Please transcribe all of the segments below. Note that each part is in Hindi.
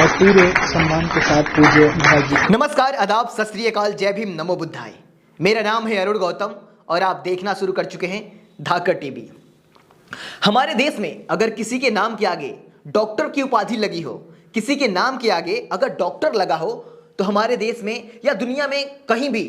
और पूरे सम्मान के साथ पूज्य महाराज जी। नमस्कार, आदाब, सत श्री अकाल, जय भीम, नमो बुद्धाय। मेरा नाम है अरुण गौतम और आप देखना शुरू कर चुके हैं धाकड़ टीवी। हमारे देश में अगर किसी के नाम के आगे डॉक्टर की उपाधि लगी हो, किसी के नाम के आगे अगर डॉक्टर लगा हो, तो हमारे देश में या दुनिया में कहीं भी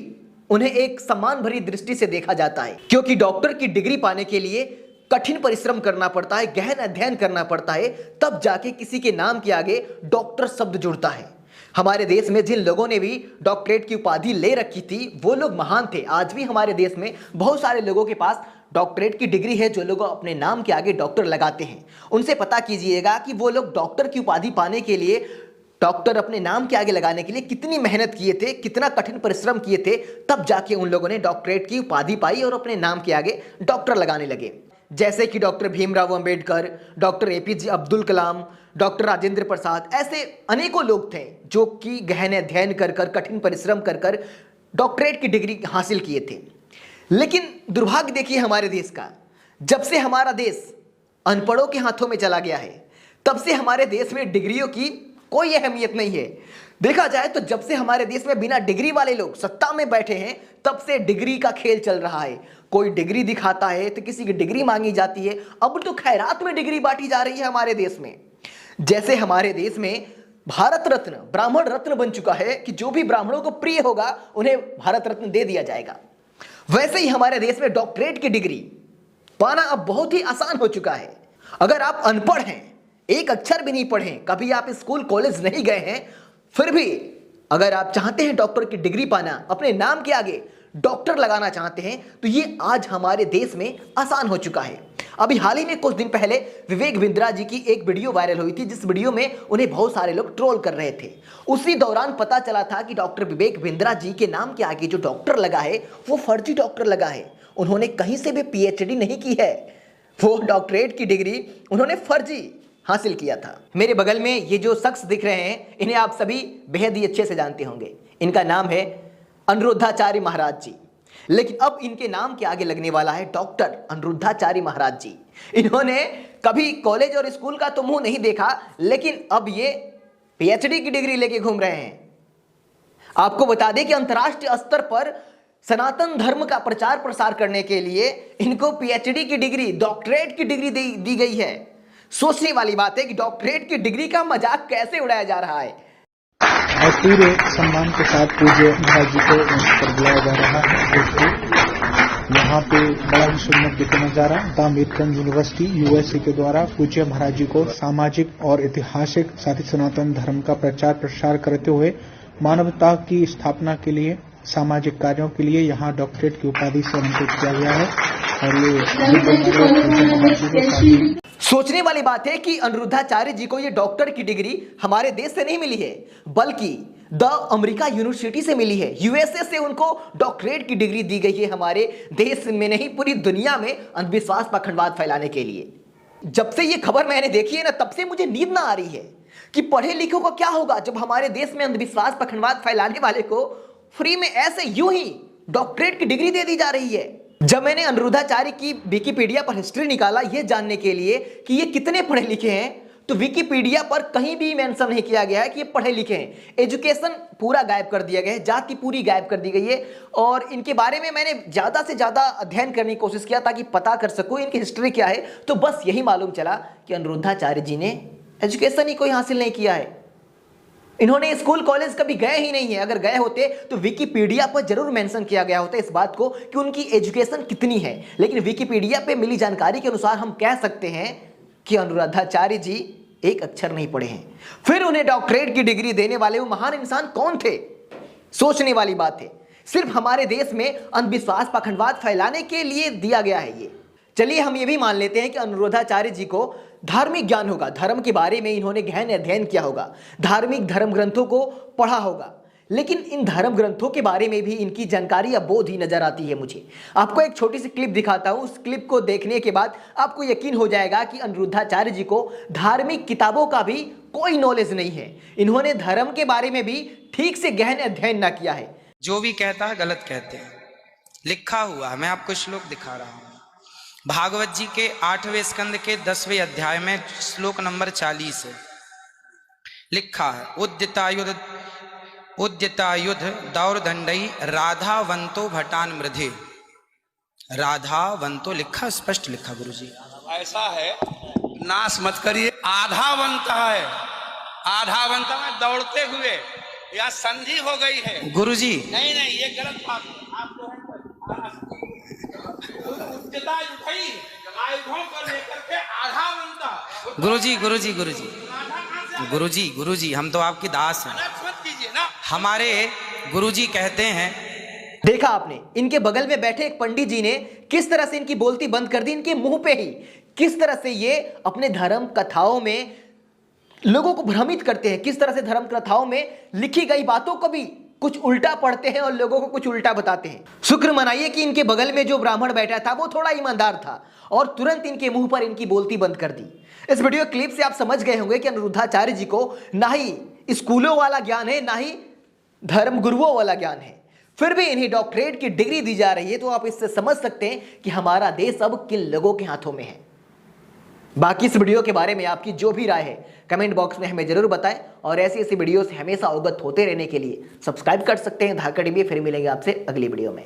उन्हें एक सम्मान भरी दृष्टि से देखा जाता है, क्योंकि डॉक्टर की डिग्री पाने के लिए कठिन परिश्रम करना पड़ता है, गहन अध्ययन करना पड़ता है, तब जाके किसी के नाम के आगे डॉक्टर शब्द जुड़ता है। हमारे देश में जिन लोगों ने भी डॉक्टरेट की उपाधि ले रखी थी वो लोग महान थे। आज भी हमारे देश में बहुत सारे लोगों के पास डॉक्टरेट की डिग्री है, जो लोग अपने नाम के आगे डॉक्टर लगाते हैं। उनसे पता कीजिएगा कि वो लोग डॉक्टर की उपाधि पाने के लिए, डॉक्टर अपने नाम के आगे लगाने के लिए कितनी मेहनत किए थे, कितना कठिन परिश्रम किए थे, तब जाके उन लोगों ने डॉक्टरेट की उपाधि पाई और अपने नाम के आगे डॉक्टर लगाने लगे। जैसे कि doctor Bhimrao Ambedkar, doctor APJ Abdul Kalam, doctor Rajendra Prasad, ऐसे अनेकों लोग थे जो कि गहन अध्ययन कर कर, कठिन परिश्रम कर कर डॉक्टरेट की डिग्री हासिल किए थे। लेकिन दुर्भाग्य देखिए हमारे देश का, जब से हमारा देश अनपढ़ों के हाथों में चला गया है, तब से हमारे देश में डिग्रियों की कोई अहमियत नहीं है। देखा जाए तो जब से हमारे देश में बिना डिग्री वाले लोग सत्ता में बैठे हैं, तब से डिग्री का खेल चल रहा है। कोई डिग्री दिखाता है तो किसी की डिग्री मांगी जाती है। अब तो खैरात में डिग्री बांटी जा रही है हमारे देश में। जैसे हमारे देश में भारत रत्न, ब्राह्मण रत्न बन चुका है कि जो भी ब्राह्मणों को प्रिय होगा उन्हें भारत रत्न दे दिया जाएगा, वैसे ही हमारे देश में डॉक्टरेट की डिग्री पाना अब बहुत ही आसान हो चुका है। अगर आप अनपढ़ हैं, एक अक्षर भी नहीं पढ़े, कभी आप स्कूल कॉलेज नहीं गए हैं, फिर भी अगर आप चाहते हैं डॉक्टर की डिग्री पाना, अपने नाम के आगे डॉक्टर लगाना चाहते हैं, तो ये आज हमारे देश में आसान हो चुका है। अभी हाल ही में कुछ दिन पहले विवेक बिंद्रा जी की एक वीडियो वायरल हुई थी, जिस वीडियो में उन्हें बहुत सारे लोग ट्रोल कर रहे थे। उसी दौरान पता चला था कि डॉक्टर विवेक बिंद्रा जी के नाम के आगे जो डॉक्टर लगा है वो फर्जी डॉक्टर लगा है। उन्होंने कहीं से भी पीएचडी नहीं की है, वो डॉक्टरेट की डिग्री उन्होंने फर्जी हासिल किया था। मेरे बगल में ये जो शख्स दिख रहे हैं, इन्हें आप सभी बेहद ही अच्छे से जानते होंगे। इनका नाम है अनिरुद्धाचार्य महाराज जी, लेकिन अब इनके नाम के आगे लगने वाला है डॉक्टर अनिरुद्धाचार्य महाराज जी। इन्होंने कभी कॉलेज और स्कूल का तो मुंह नहीं देखा, लेकिन अब ये पीएचडी की डिग्री लेके घूम रहे हैं। आपको बता दें कि अंतर्राष्ट्रीय स्तर पर सनातन धर्म का प्रचार प्रसार करने के लिए इनको पीएचडी की डिग्री, डॉक्टरेट की डिग्री दे गई है। सोचने वाली बात है कि डॉक्टरेट की डिग्री का मजाक कैसे उड़ाया जा रहा है। और पूरे सम्मान के साथ पूज्य महाराज जी को मंच पर बुलाया जा रहा है। दोस्तों, यहाँ पे बड़ा ही सुंदर दिखे नजारा द अमेरिकन यूनिवर्सिटी यूएसए के द्वारा पूज्य महाराज जी को सामाजिक और ऐतिहासिक साथ ही सनातन धर्म का प्रचार प्रसार करते हुए मानवता की स्थापना के लिए, सामाजिक कार्यों के लिए यहाँ डॉक्टरेट की उपाधि से अलंकृत किया गया है। और ये सोचने वाली बात है कि अनिरुद्धाचार्य जी को ये डॉक्टर की डिग्री हमारे देश से नहीं मिली है, बल्कि द अमेरिका यूनिवर्सिटी से मिली है। यूएसए से उनको डॉक्टरेट की डिग्री दी गई है, हमारे देश में नहीं पूरी दुनिया में अंधविश्वास पखंडवाद फैलाने के लिए। जब से ये खबर मैंने देखी है ना, तब से मुझे नींद ना आ रही है कि पढ़े लिखों को क्या होगा जब हमारे देश में अंधविश्वास पखंडवाद फैलाने वाले को फ्री में ऐसे यूं ही डॉक्टरेट की डिग्री दे दी जा रही है। जब मैंने अनिरुद्धाचार्य की विकिपीडिया पर हिस्ट्री निकाला ये जानने के लिए कि ये कितने पढ़े लिखे हैं, तो विकिपीडिया पर कहीं भी मेंशन नहीं किया गया है कि ये पढ़े लिखे हैं। एजुकेशन पूरा गायब कर दिया गया है, जाति पूरी गायब कर दी गई है। और इनके बारे में मैंने ज़्यादा से ज़्यादा अध्ययन करने की कोशिश किया ताकि पता कर सकूँ इनकी हिस्ट्री क्या है, तो बस यही मालूम चला कि अनिरुद्धाचार्य जी ने एजुकेशन ही कोई हासिल नहीं किया है। इन्होंने स्कूल कॉलेज कभी गए ही नहीं है। अगर गए होते तो विकिपीडिया पर जरूर मेंशन किया गया होता इस बात को कि उनकी एजुकेशन कितनी है, लेकिन विकिपीडिया पे मिली जानकारी के अनुसार हम कह सकते हैं कि अनिरुद्धाचार्य जी एक अक्षर नहीं पढ़े हैं। फिर उन्हें डॉक्टरेट की डिग्री देने वाले वो महान इंसान कौन थे? सोचने वाली बात है। सिर्फ हमारे देश में अंधविश्वास पखंडवाद फैलाने के लिए दिया गया है ये। चलिए हम ये भी मान लेते हैं कि अनिरुद्धाचार्य जी को धार्मिक ज्ञान होगा, धर्म के बारे में इन्होंने गहन अध्ययन किया होगा, धार्मिक धर्म ग्रंथों को पढ़ा होगा, लेकिन इन धर्म ग्रंथों के बारे में भी इनकी जानकारी अबोध ही नजर आती है मुझे। आपको एक छोटी सी क्लिप दिखाता हूं। उस क्लिप को देखने के बाद आपको यकीन हो जाएगा कि अनिरुद्धाचार्य जी को धार्मिक किताबों का भी कोई नॉलेज नहीं है। इन्होंने धर्म के बारे में भी ठीक से गहन अध्ययन ना किया है। जो भी कहता है गलत कहते हैं, लिखा हुआ है। मैं आपको श्लोक दिखा रहा हूं। भागवत जी के 8वें स्कंद के 10वें अध्याय में श्लोक नंबर 40 है। लिखा है उद्यतायुध दौरदंडई राधावंतो भटान मृधे। राधावंतो लिखा, स्पष्ट लिखा गुरुजी। ऐसा है, नाश मत करिए। आधावंत है, आधावंत में दौड़ते हुए, या संधि हो गई है गुरुजी। नहीं नहीं, ये गलत बात है। आप जो है उद्यता उठाई आयुधों को लेकर के आधावंत। गुरुजी गुरुजी गुरुजी गुरुजी गुरुजी, हम तो आपकी दास हैं। मत कीजिए ना। हमारे गुरुजी कहते हैं, देखा आपने, इनके बगल में बैठे एक पंडित जी ने किस तरह से इनकी बोलती बंद कर दी, इनके मुंह पे ही किस तरह से ये अपने धर्म कथाओं में लोगों को भ्रमित करते हैं, किस तरह से धर्म कथाओं में लिखी गई बातों को भी कुछ उल्टा पढ़ते हैं और लोगों को कुछ उल्टा बताते हैं। शुक्र मनाइए कि इनके बगल में जो ब्राह्मण बैठा था वो थोड़ा ईमानदार था और तुरंत इनके मुंह पर इनकी बोलती बंद कर दी। इस वीडियो क्लिप से आप समझ गए होंगे कि अनिरुद्धाचार्य जी को ना ही स्कूलों वाला ज्ञान है, ना ही धर्म गुरुओं वाला ज्ञान है, फिर भी इन्हें डॉक्टरेट की डिग्री दी जा रही है। तो आप इससे समझ सकते हैं कि हमारा देश अब किन लोगों के हाथों में है। बाकी इस वीडियो के बारे में आपकी जो भी राय है कमेंट बॉक्स में हमें जरूर बताएं और ऐसी वीडियो से हमेशा अवगत होते रहने के लिए सब्सक्राइब कर सकते हैं धाकड़ टीवी। फिर मिलेंगे आपसे अगली वीडियो में।